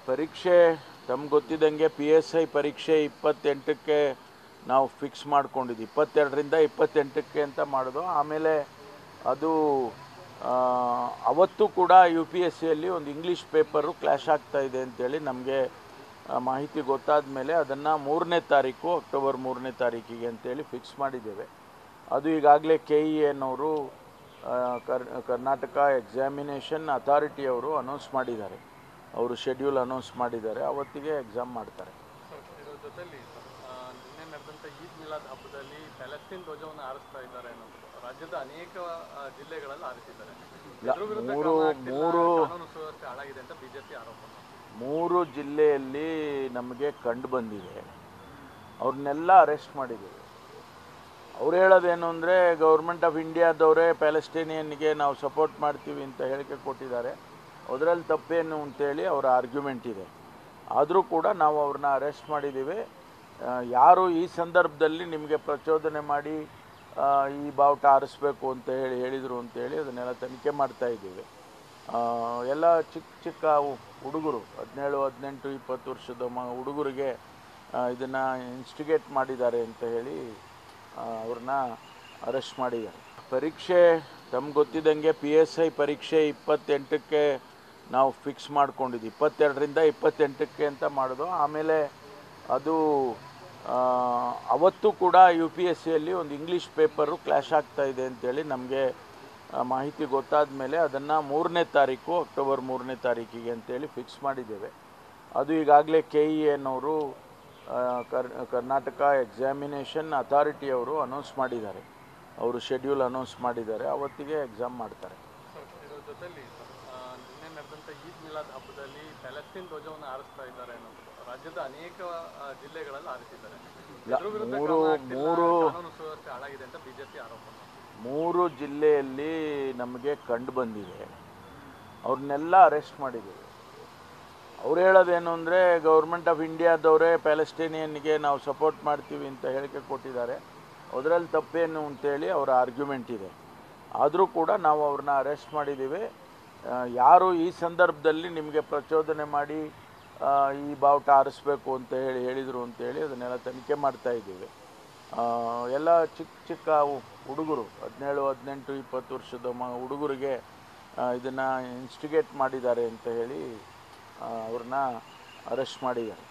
ಪರೀಕ್ಷೆ ತಮ್ಗೆ ಗೊತ್ತಿದ್ದಂಗೆ PSI ಪರೀಕ್ಷೆ 28ಕ್ಕೆ ನಾವು ಫಿಕ್ಸ್ ಮಾಡ್ಕೊಂಡಿದ್ವಿ. 22ರಿಂದ 28ಕ್ಕೆ ಅಂತ ಮಾಡೋದು. ಆಮೇಲೆ ಅದು ಅವತ್ತು ಕೂಡ UPSCಯಲ್ಲಿ ಒಂದು ಇಂಗ್ಲೀಷ್ ಪೇಪರು ಕ್ಲಾಶ್ ಆಗ್ತಾ ಇದೆ ಅಂತೇಳಿ ನಮಗೆ ಮಾಹಿತಿ ಗೊತ್ತಾದ ಮೇಲೆ ಅದನ್ನು 3ನೇ ತಾರೀಕು ಅಕ್ಟೋಬರ್ 3ನೇ ತಾರೀಕಿಗೆ ಅಂತೇಳಿ ಫಿಕ್ಸ್ ಮಾಡಿದ್ದೇವೆ. ಅದು ಈಗಾಗಲೇ KEAನವರು ಕರ್ನಾಟಕ ಎಕ್ಸಾಮಿನೇಷನ್ ಅಥಾರಿಟಿಯವರು ಅನೌನ್ಸ್ ಮಾಡಿದ್ದಾರೆ. ಅವರು ಶೆಡ್ಯೂಲ್ ಅನೌನ್ಸ್ ಮಾಡಿದ್ದಾರೆ, ಅವತ್ತಿಗೆ ಎಕ್ಸಾಮ್ ಮಾಡ್ತಾರೆ. ಇದರ ಜೊತೆಯಲ್ಲಿ ನಿನ್ನೆ ನಡೆದಂಥ ಈದ್ ಮಿಲಾದ್ ಹಬ್ಬದಲ್ಲಿ ಪ್ಯಾಲೆಸ್ಟೈನ್ ಧ್ವಜವನ್ನು ಹಾರಿಸ್ತಾ ಇದ್ದಾರೆ ಅನ್ನೋದು ರಾಜ್ಯದ ಅನೇಕ ಜಿಲ್ಲೆಗಳಲ್ಲಿ ಹಾರಿಸಿದ್ದಾರೆ. ಕಾನೂನು ಸುವ್ಯವಸ್ಥೆ ಹಾಳಾಗಿದೆ ಅಂತ BJP ಆರೋಪ. 3 ಜಿಲ್ಲೆಯಲ್ಲಿ ನಮಗೆ ಕಂಡು ಬಂದಿದೆ. ಅವ್ರನ್ನೆಲ್ಲ ಅರೆಸ್ಟ್ ಮಾಡಿದ್ದೀವಿ. ಅವ್ರು ಹೇಳೋದೇನು ಅಂದರೆ ಗೌರ್ಮೆಂಟ್ ಆಫ್ ಇಂಡಿಯಾದವರೇ ಪ್ಯಾಲೆಸ್ಟೈನಿಯನ್ಗೆ ನಾವು ಸಪೋರ್ಟ್ ಮಾಡ್ತೀವಿ ಅಂತ ಹೇಳಿಕೆ ಕೊಟ್ಟಿದ್ದಾರೆ. ಅದರಲ್ಲಿ ತಪ್ಪೇನು ಅಂತೇಳಿ ಅವರ ಆರ್ಗ್ಯುಮೆಂಟ್ ಇದೆ. ಆದರೂ ಕೂಡ ನಾವು ಅವ್ರನ್ನ ಅರೆಸ್ಟ್ ಮಾಡಿದ್ದೀವಿ. ಯಾರು ಈ ಸಂದರ್ಭದಲ್ಲಿ ನಿಮಗೆ ಪ್ರಚೋದನೆ ಮಾಡಿ ಈ ಬಾವುಟ ಆರಿಸ್ಬೇಕು ಅಂತ ಹೇಳಿದರು ಅಂತೇಳಿ ಅದನ್ನೆಲ್ಲ ತನಿಖೆ ಮಾಡ್ತಾ ಇದ್ದೀವಿ. ಎಲ್ಲ ಚಿಕ್ಕ ಹುಡುಗರು 17, 18, 20 ವರ್ಷದ ಹುಡುಗರಿಗೆ ಇದನ್ನು ಇನ್ಸ್ಟಿಗೇಟ್ ಮಾಡಿದ್ದಾರೆ ಅಂತ ಹೇಳಿ ಅವ್ರನ್ನ ಅರೆಸ್ಟ್ ಮಾಡಿದ್ದಾರೆ. ಪರೀಕ್ಷೆ ತಮ್ಗೆ ಗೊತ್ತಿದ್ದಂಗೆ PSI ಪರೀಕ್ಷೆ 28ಕ್ಕೆ ನಾವು ಫಿಕ್ಸ್ ಮಾಡ್ಕೊಂಡಿದ್ವಿ. 22ರಿಂದ 28ಕ್ಕೆ ಅಂತ ಮಾಡೋದು. ಆಮೇಲೆ ಅದು ಅವತ್ತು ಕೂಡ UPSCಯಲ್ಲಿ ಒಂದು ಇಂಗ್ಲೀಷ್ ಪೇಪರು ಕ್ಲಾಶ್ ಆಗ್ತಾ ಇದೆ ಅಂತೇಳಿ ನಮಗೆ ಮಾಹಿತಿ ಗೊತ್ತಾದ ಮೇಲೆ ಅದನ್ನು 3ನೇ ತಾರೀಕು ಅಕ್ಟೋಬರ್ 3ನೇ ತಾರೀಕಿಗೆ ಅಂತೇಳಿ ಫಿಕ್ಸ್ ಮಾಡಿದ್ದೇವೆ. ಅದು ಈಗಾಗಲೇ KEAನವರು ಕರ್ನಾಟಕ ಎಕ್ಸಾಮಿನೇಷನ್ ಅಥಾರಿಟಿಯವರು ಅನೌನ್ಸ್ ಮಾಡಿದ್ದಾರೆ. ಅವರು ಶೆಡ್ಯೂಲ್ ಅನೌನ್ಸ್ ಮಾಡಿದ್ದಾರೆ, ಅವತ್ತಿಗೆ ಎಕ್ಸಾಮ್ ಮಾಡ್ತಾರೆ. ಇದರ ಜೊತೆಯಲ್ಲಿ ನಿನ್ನೆ ನಡೆದಂಥ ಈದ್ ಮಿಲಾದ್ ಹಬ್ಬದಲ್ಲಿ ಪ್ಯಾಲೆಸ್ಟೈನ್ ಧ್ವಜವನ್ನು ಹಾರಿಸ್ತಾ ಇದ್ದಾರೆ ಅನ್ನೋದು ರಾಜ್ಯದ ಅನೇಕ ಜಿಲ್ಲೆಗಳಲ್ಲಿ ಹಾರಿಸಿದ್ದಾರೆ. ಕಾನೂನು ಸುವ್ಯವಸ್ಥೆ ಹಾಳಾಗಿದೆ ಅಂತ BJP ಆರೋಪ. 3 ಜಿಲ್ಲೆಯಲ್ಲಿ ನಮಗೆ ಕಂಡು ಬಂದಿದೆ. ಅವ್ರನ್ನೆಲ್ಲ ಅರೆಸ್ಟ್ ಮಾಡಿದ್ದೀವಿ. ಅವ್ರು ಹೇಳೋದೇನು ಅಂದರೆ ಗೌರ್ಮೆಂಟ್ ಆಫ್ ಇಂಡಿಯಾದವರೇ ಪ್ಯಾಲೆಸ್ಟೈನಿಯನ್ಗೆ ನಾವು ಸಪೋರ್ಟ್ ಮಾಡ್ತೀವಿ ಅಂತ ಹೇಳಿಕೆ ಕೊಟ್ಟಿದ್ದಾರೆ. ಅದರಲ್ಲಿ ತಪ್ಪೇನು ಅಂತೇಳಿ ಅವರ ಆರ್ಗ್ಯುಮೆಂಟ್ ಇದೆ. ಆದರೂ ಕೂಡ ನಾವು ಅವ್ರನ್ನ ಅರೆಸ್ಟ್ ಮಾಡಿದ್ದೀವಿ. ಯಾರು ಈ ಸಂದರ್ಭದಲ್ಲಿ ನಿಮಗೆ ಪ್ರಚೋದನೆ ಮಾಡಿ ಈ ಬಾವುಟ ಆರಿಸ್ಬೇಕು ಅಂತ ಹೇಳಿದರು ಅಂತೇಳಿ ಅದನ್ನೆಲ್ಲ ತನಿಖೆ ಮಾಡ್ತಾ ಇದ್ದೀವಿ. ಎಲ್ಲ ಚಿಕ್ಕ ಹುಡುಗರು 17, 18, 20 ವರ್ಷದ ಹುಡುಗರಿಗೆ ಇದನ್ನು ಇನ್ಸ್ಟಿಗೇಟ್ ಮಾಡಿದ್ದಾರೆ ಅಂತ ಹೇಳಿ ಅವ್ರನ್ನ ಅರೆಸ್ಟ್ ಮಾಡಿದ್ದಾರೆ.